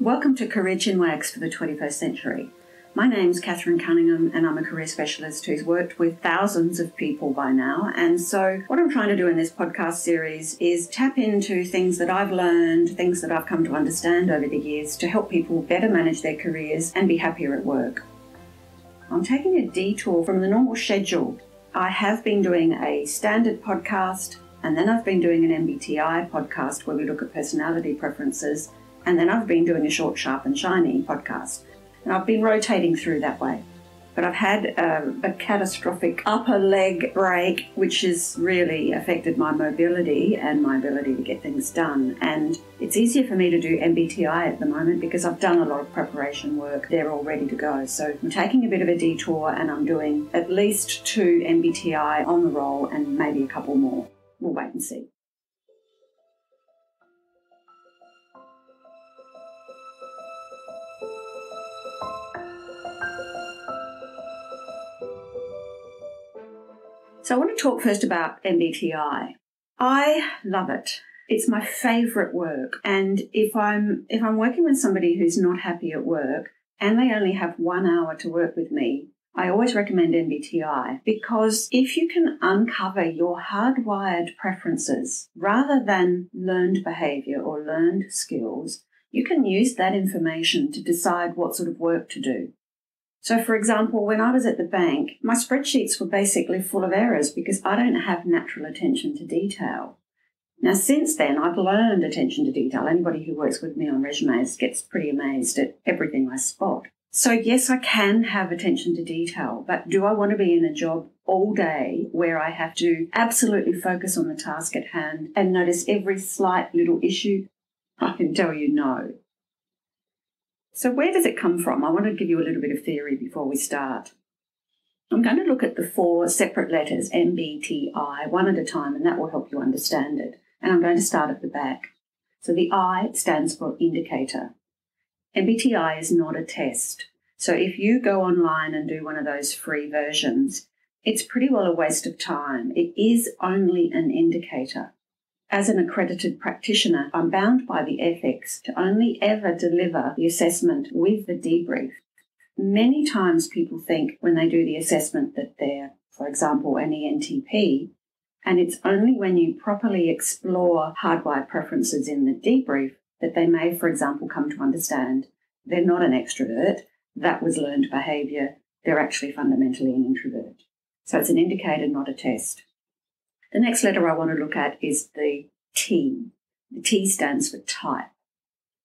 Welcome to Career Chinwags for the 21st century. My name's Catherine Cunningham and I'm a career specialist who's worked with thousands of people by now. And so what I'm trying to do in this podcast series is tap into things that I've learned, things that I've come to understand over the years to help people better manage their careers and be happier at work. I'm taking a detour from the normal schedule. I have been doing a standard podcast, and then I've been doing an Mbti podcast where we look at personality preferences, and then I've been doing a short, sharp and shiny podcast. And I've been rotating through that way. But I've had a catastrophic upper leg break, which has really affected my mobility and my ability to get things done. And it's easier for me to do MBTI at the moment because I've done a lot of preparation work. They're all ready to go. So I'm taking a bit of a detour and I'm doing at least 2 MBTI on the roll and maybe a couple more. We'll wait and see. So I want to talk first about MBTI. I love it. It's my favourite work. And if I'm working with somebody who's not happy at work and they only have 1 hour to work with me, I always recommend MBTI because if you can uncover your hardwired preferences rather than learned behaviour or learned skills, you can use that information to decide what sort of work to do. So, for example, when I was at the bank, my spreadsheets were basically full of errors because I don't have natural attention to detail. Now, since then, I've learned attention to detail. Anybody who works with me on resumes gets pretty amazed at everything I spot. So, yes, I can have attention to detail, but do I want to be in a job all day where I have to absolutely focus on the task at hand and notice every slight little issue? I can tell you no. So where does it come from? I want to give you a little bit of theory before we start. I'm going to look at the 4 separate letters, MBTI, one at a time, and that will help you understand it. And I'm going to start at the back. So the I stands for indicator. MBTI is not a test. So if you go online and do one of those free versions, it's pretty well a waste of time. It is only an indicator. As an accredited practitioner, I'm bound by the ethics to only ever deliver the assessment with the debrief. Many times people think when they do the assessment that they're, for example, an ENTP, and it's only when you properly explore hardwired preferences in the debrief that they may, for example, come to understand they're not an extrovert, that was learned behaviour, they're actually fundamentally an introvert. So it's an indicator, not a test. The next letter I want to look at is the T. The T stands for type.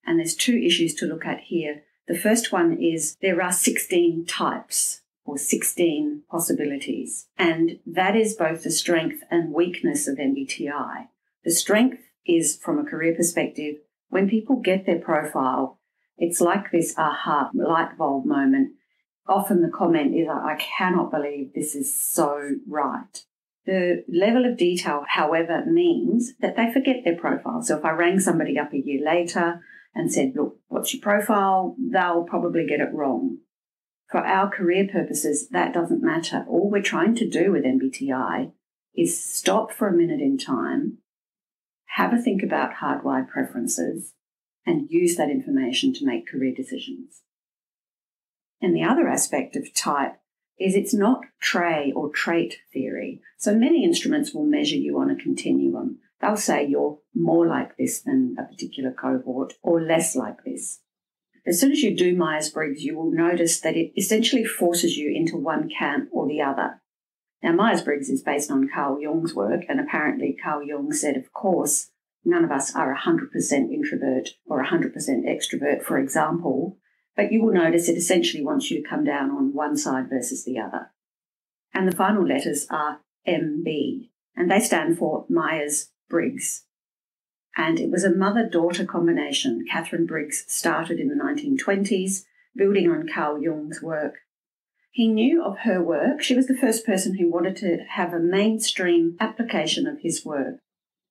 And there's 2 issues to look at here. The first one is there are 16 types or 16 possibilities. And that is both the strength and weakness of MBTI. The strength is, from a career perspective, when people get their profile, it's like this aha light bulb moment. Often the comment is, I cannot believe this is so right. The level of detail, however, means that they forget their profile. So if I rang somebody up a year later and said, look, what's your profile? They'll probably get it wrong. For our career purposes, that doesn't matter. All we're trying to do with MBTI is stop for a minute in time, have a think about hardwired preferences, and use that information to make career decisions. And the other aspect of type is it's not or trait theory. So many instruments will measure you on a continuum. They'll say you're more like this than a particular cohort or less like this. As soon as you do Myers-Briggs, you will notice that it essentially forces you into one camp or the other. Now, Myers-Briggs is based on Carl Jung's work, and apparently Carl Jung said, of course, none of us are 100% introvert or 100% extrovert, for example, but you will notice it essentially wants you to come down on one side versus the other. And the final letters are MB, and they stand for Myers-Briggs. And it was a mother-daughter combination. Catherine Briggs started in the 1920s, building on Carl Jung's work. He knew of her work. She was the first person who wanted to have a mainstream application of his work.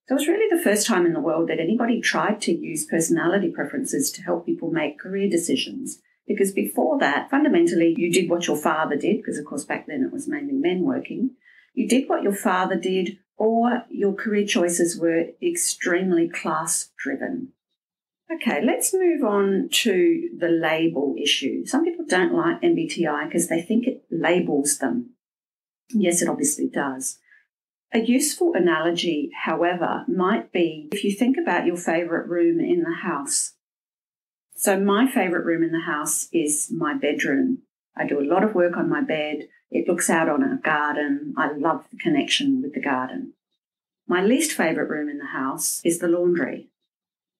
So it was really the first time in the world that anybody tried to use personality preferences to help people make career decisions. Because before that, fundamentally, you did what your father did, because of course back then it was mainly men working. You did what your father did, or your career choices were extremely class-driven. Okay, let's move on to the label issue. Some people don't like MBTI because they think it labels them. Yes, it obviously does. A useful analogy, however, might be if you think about your favourite room in the house. So my favourite room in the house is my bedroom. I do a lot of work on my bed. It looks out on a garden. I love the connection with the garden. My least favourite room in the house is the laundry.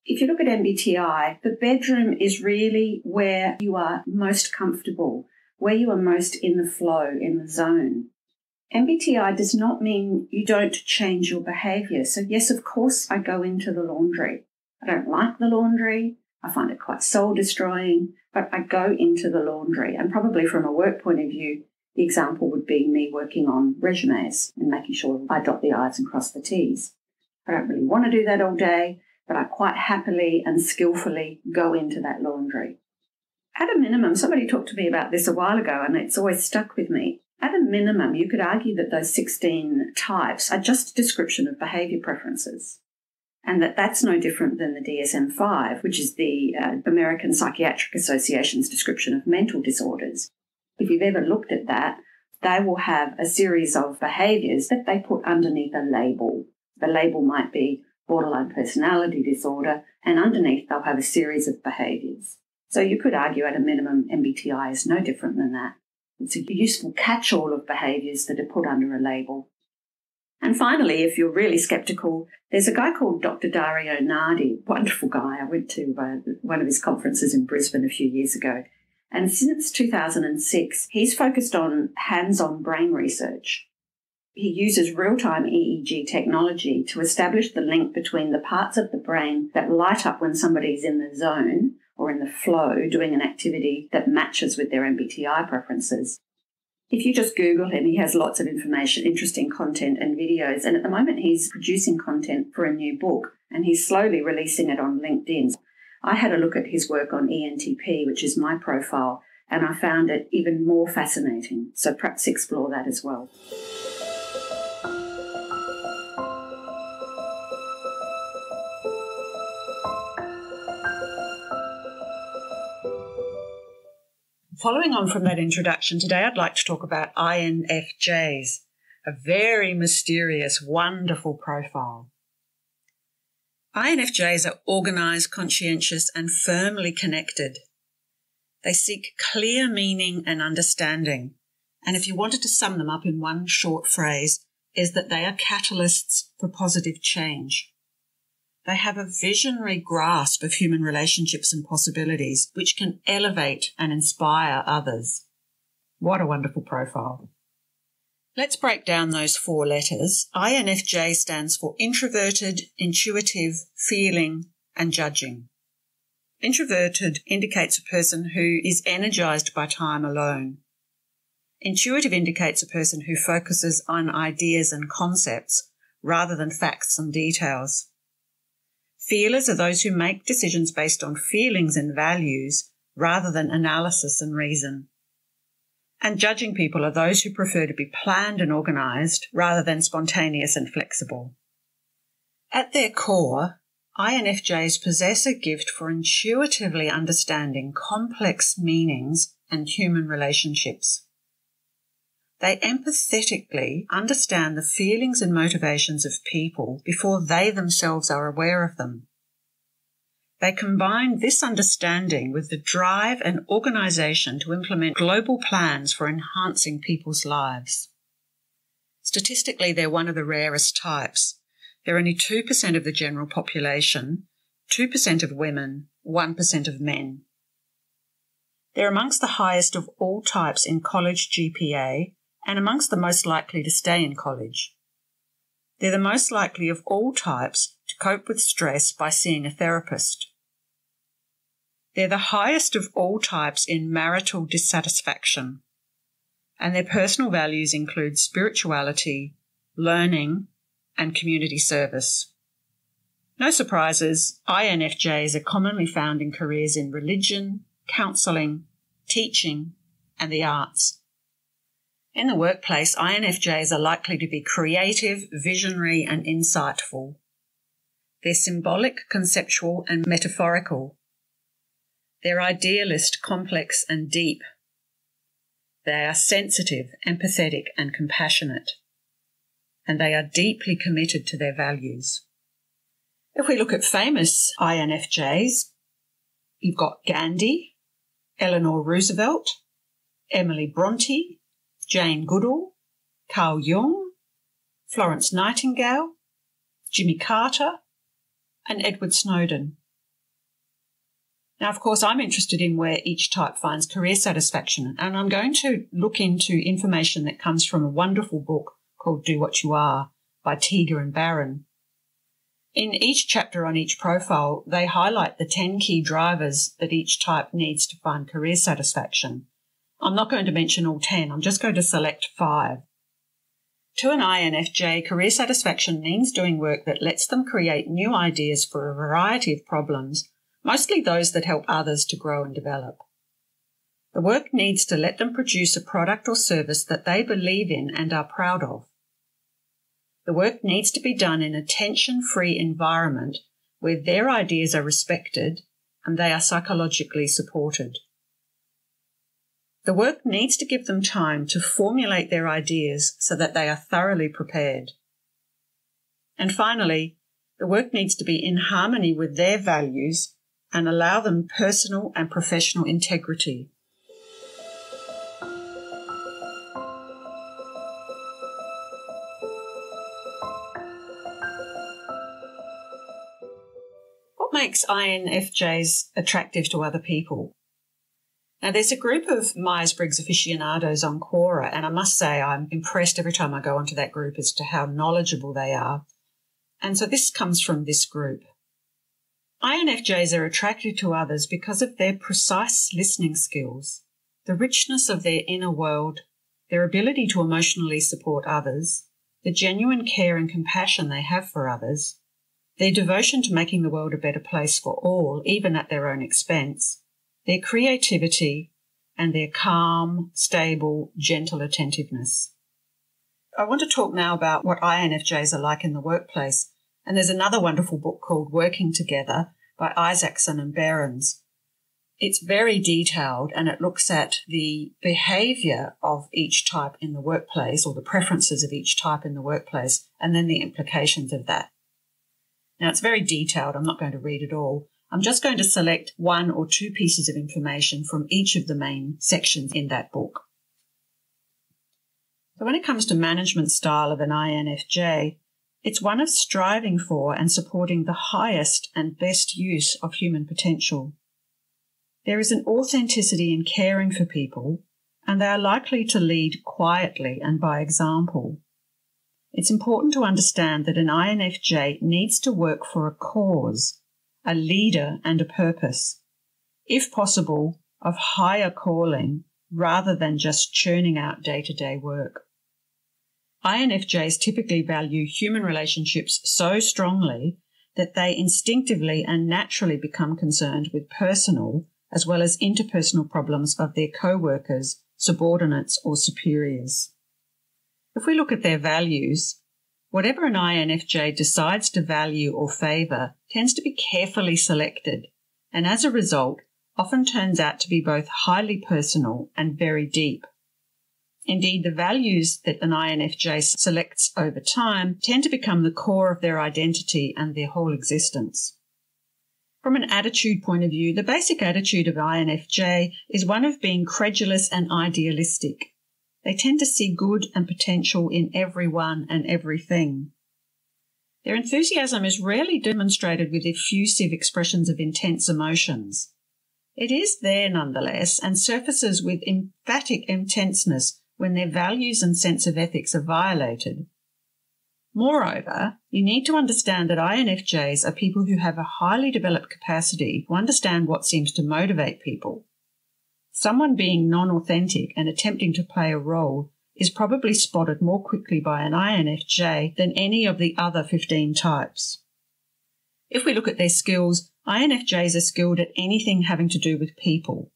If you look at MBTI, the bedroom is really where you are most comfortable, where you are most in the flow, in the zone. MBTI does not mean you don't change your behaviour. So yes, of course, I go into the laundry. I don't like the laundry. I find it quite soul-destroying, but I go into the laundry. And probably from a work point of view, the example would be me working on resumes and making sure I dot the I's and cross the T's. I don't really want to do that all day, but I quite happily and skillfully go into that laundry. At a minimum, somebody talked to me about this a while ago, and it's always stuck with me. At a minimum, you could argue that those 16 types are just a description of behaviour preferences, and that's no different than the DSM-5, which is the American Psychiatric Association's description of mental disorders. If you've ever looked at that, they will have a series of behaviours that they put underneath a label. The label might be borderline personality disorder, and underneath they'll have a series of behaviours. So you could argue at a minimum MBTI is no different than that. It's a useful catch-all of behaviours that are put under a label. And finally, if you're really sceptical, there's a guy called Dr. Dario Nardi, wonderful guy. I went to one of his conferences in Brisbane a few years ago. And since 2006, he's focused on hands-on brain research. He uses real-time EEG technology to establish the link between the parts of the brain that light up when somebody's in the zone or in the flow doing an activity that matches with their MBTI preferences. If you just Google him, he has lots of information, interesting content and videos. And at the moment, he's producing content for a new book, and he's slowly releasing it on LinkedIn. I had a look at his work on ENTP, which is my profile, and I found it even more fascinating. So perhaps explore that as well. Following on from that introduction, today I'd like to talk about INFJs, a very mysterious, wonderful profile. INFJs are organised, conscientious, and firmly connected. They seek clear meaning and understanding, and if you wanted to sum them up in one short phrase, is that they are catalysts for positive change. They have a visionary grasp of human relationships and possibilities, which can elevate and inspire others. What a wonderful profile. Let's break down those 4 letters. INFJ stands for introverted, intuitive, feeling, and judging. Introverted indicates a person who is energised by time alone. Intuitive indicates a person who focuses on ideas and concepts rather than facts and details. Feelers are those who make decisions based on feelings and values rather than analysis and reason. And judging people are those who prefer to be planned and organised rather than spontaneous and flexible. At their core, INFJs possess a gift for intuitively understanding complex meanings and human relationships. They empathetically understand the feelings and motivations of people before they themselves are aware of them. They combine this understanding with the drive and organisation to implement global plans for enhancing people's lives. Statistically, they're one of the rarest types. They're only 2% of the general population, 2% of women, 1% of men. They're amongst the highest of all types in college GPA and amongst the most likely to stay in college. They're the most likely of all types to cope with stress by seeing a therapist. They're the highest of all types in marital dissatisfaction, and their personal values include spirituality, learning, and community service. No surprises, INFJs are commonly found in careers in religion, counselling, teaching, and the arts. In the workplace, INFJs are likely to be creative, visionary, and insightful. They're symbolic, conceptual, and metaphorical. They're idealist, complex, and deep. They are sensitive, empathetic, and compassionate. And they are deeply committed to their values. If we look at famous INFJs, you've got Gandhi, Eleanor Roosevelt, Emily Bronte, Jane Goodall, Carl Jung, Florence Nightingale, Jimmy Carter, and Edward Snowden. Now, of course, I'm interested in where each type finds career satisfaction, and I'm going to look into information that comes from a wonderful book called Do What You Are by Teager and Barron. In each chapter on each profile, they highlight the 10 key drivers that each type needs to find career satisfaction. I'm not going to mention all 10, I'm just going to select 5. To an INFJ, career satisfaction means doing work that lets them create new ideas for a variety of problems, mostly those that help others to grow and develop. The work needs to let them produce a product or service that they believe in and are proud of. The work needs to be done in a tension-free environment where their ideas are respected and they are psychologically supported. The work needs to give them time to formulate their ideas so that they are thoroughly prepared. And finally, the work needs to be in harmony with their values and allow them personal and professional integrity. What makes INFJs attractive to other people? Now, there's a group of Myers-Briggs aficionados on Quora, and I must say I'm impressed every time I go onto that group as to how knowledgeable they are. And so this comes from this group. INFJs are attracted to others because of their precise listening skills, the richness of their inner world, their ability to emotionally support others, the genuine care and compassion they have for others, their devotion to making the world a better place for all, even at their own expense, their creativity, and their calm, stable, gentle attentiveness. I want to talk now about what INFJs are like in the workplace, and there's another wonderful book called Working Together by Isaacson and Behrens. It's very detailed and it looks at the behaviour of each type in the workplace or the preferences of each type in the workplace and then the implications of that. Now, it's very detailed. I'm not going to read it all. I'm just going to select 1 or 2 pieces of information from each of the main sections in that book. So when it comes to management style of an INFJ, it's one of striving for and supporting the highest and best use of human potential. There is an authenticity in caring for people, and they are likely to lead quietly and by example. It's important to understand that an INFJ needs to work for a cause, a leader and a purpose, if possible, of higher calling rather than just churning out day-to-day work. INFJs typically value human relationships so strongly that they instinctively and naturally become concerned with personal as well as interpersonal problems of their co-workers, subordinates or superiors. If we look at their values, whatever an INFJ decides to value or favour tends to be carefully selected and as a result often turns out to be both highly personal and very deep. Indeed, the values that an INFJ selects over time tend to become the core of their identity and their whole existence. From an attitude point of view, the basic attitude of INFJ is one of being credulous and idealistic. They tend to see good and potential in everyone and everything. Their enthusiasm is rarely demonstrated with effusive expressions of intense emotions. It is there nonetheless and surfaces with emphatic intenseness when their values and sense of ethics are violated. Moreover, you need to understand that INFJs are people who have a highly developed capacity to understand what seems to motivate people. Someone being non-authentic and attempting to play a role is probably spotted more quickly by an INFJ than any of the other 15 types. If we look at their skills, INFJs are skilled at anything having to do with people,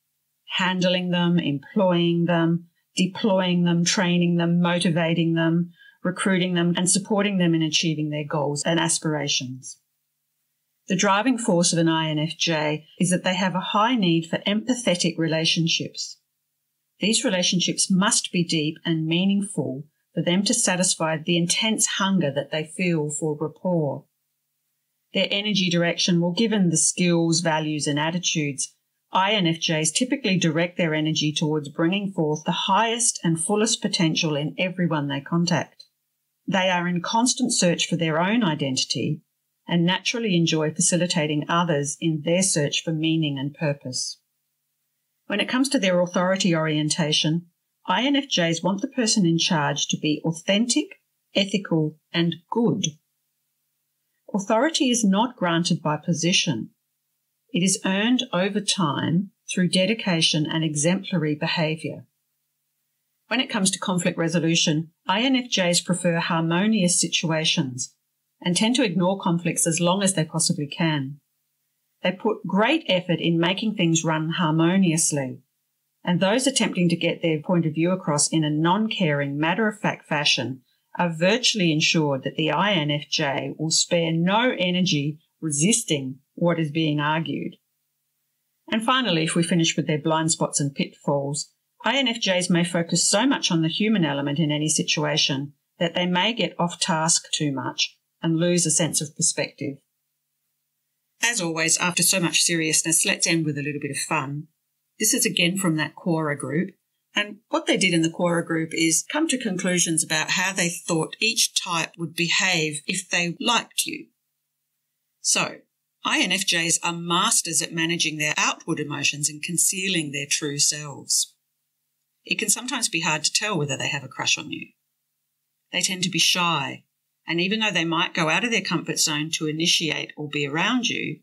handling them, employing them, deploying them, training them, motivating them, recruiting them, and supporting them in achieving their goals and aspirations. The driving force of an INFJ is that they have a high need for empathetic relationships. These relationships must be deep and meaningful for them to satisfy the intense hunger that they feel for rapport. Their energy direction, well, given the skills, values and attitudes, INFJs typically direct their energy towards bringing forth the highest and fullest potential in everyone they contact. They are in constant search for their own identity and naturally enjoy facilitating others in their search for meaning and purpose. When it comes to their authority orientation, INFJs want the person in charge to be authentic, ethical, and good. Authority is not granted by position. It is earned over time through dedication and exemplary behaviour. When it comes to conflict resolution, INFJs prefer harmonious situations and tend to ignore conflicts as long as they possibly can. They put great effort in making things run harmoniously, and those attempting to get their point of view across in a non-caring, matter-of-fact fashion are virtually ensured that the INFJ will spare no energy resisting what is being argued. And finally, if we finish with their blind spots and pitfalls, INFJs may focus so much on the human element in any situation that they may get off task too much and lose a sense of perspective. As always, after so much seriousness, let's end with a little bit of fun. This is again from that Quora group. And what they did in the Quora group is come to conclusions about how they thought each type would behave if they liked you. So, INFJs are masters at managing their outward emotions and concealing their true selves. It can sometimes be hard to tell whether they have a crush on you. They tend to be shy, and even though they might go out of their comfort zone to initiate or be around you,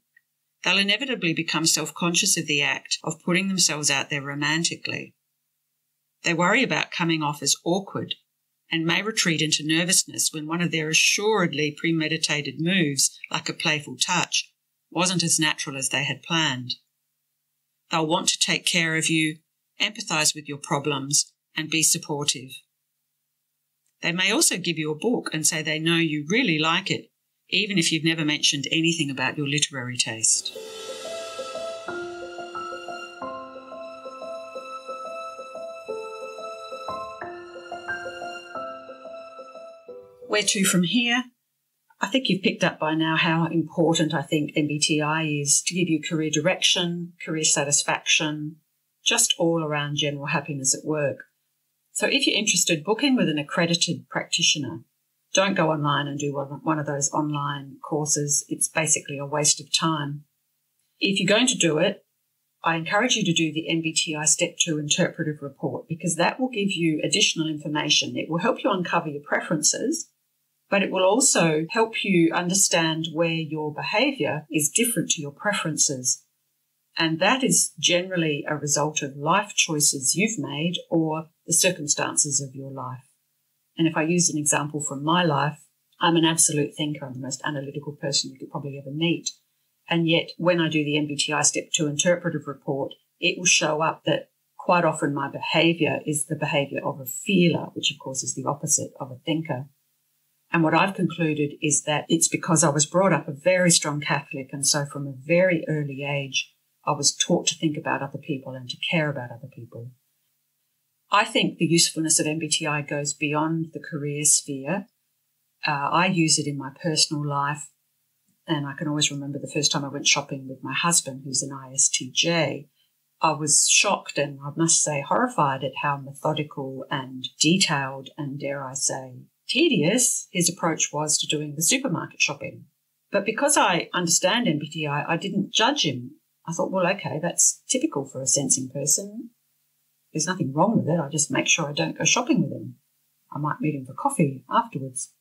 they'll inevitably become self-conscious of the act of putting themselves out there romantically. They worry about coming off as awkward and may retreat into nervousness when one of their assuredly premeditated moves, like a playful touch, wasn't as natural as they had planned. They'll want to take care of you, empathise with your problems, and be supportive. They may also give you a book and say they know you really like it, even if you've never mentioned anything about your literary taste. Where to from here? I think you've picked up by now how important I think MBTI is to give you career direction, career satisfaction, just all around general happiness at work. So if you're interested, book in with an accredited practitioner. Don't go online and do one of those online courses. It's basically a waste of time. If you're going to do it, I encourage you to do the MBTI Step 2 Interpretive Report because that will give you additional information. It will help you uncover your preferences, but it will also help you understand where your behaviour is different to your preferences. And that is generally a result of life choices you've made or the circumstances of your life. And if I use an example from my life, I'm an absolute thinker. I'm the most analytical person you could probably ever meet. And yet when I do the MBTI Step 2 Interpretive Report, it will show up that quite often my behaviour is the behaviour of a feeler, which of course is the opposite of a thinker. And what I've concluded is that it's because I was brought up a very strong Catholic, and so from a very early age, I was taught to think about other people and to care about other people. I think the usefulness of MBTI goes beyond the career sphere. I use it in my personal life, and I can always remember the first time I went shopping with my husband, who's an ISTJ. I was shocked and I must say horrified at how methodical and detailed and, dare I say, tedious his approach was to doing the supermarket shopping. But because I understand MBTI, I didn't judge him. I thought, well, okay, that's typical for a sensing person. There's nothing wrong with it. I just make sure I don't go shopping with him. I might meet him for coffee afterwards.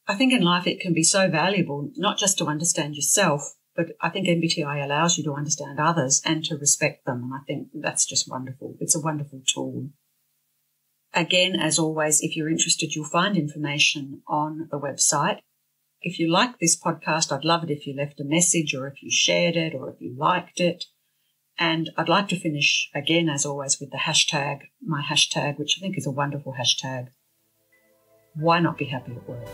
I think in life it can be so valuable, not just to understand yourself, but I think MBTI allows you to understand others and to respect them. And I think that's just wonderful. It's a wonderful tool. Again, as always, if you're interested, you'll find information on the website. If you like this podcast, I'd love it if you left a message or if you shared it or if you liked it. And I'd like to finish, again, as always, with the hashtag, my hashtag, which I think is a wonderful hashtag. Why not be happy at work?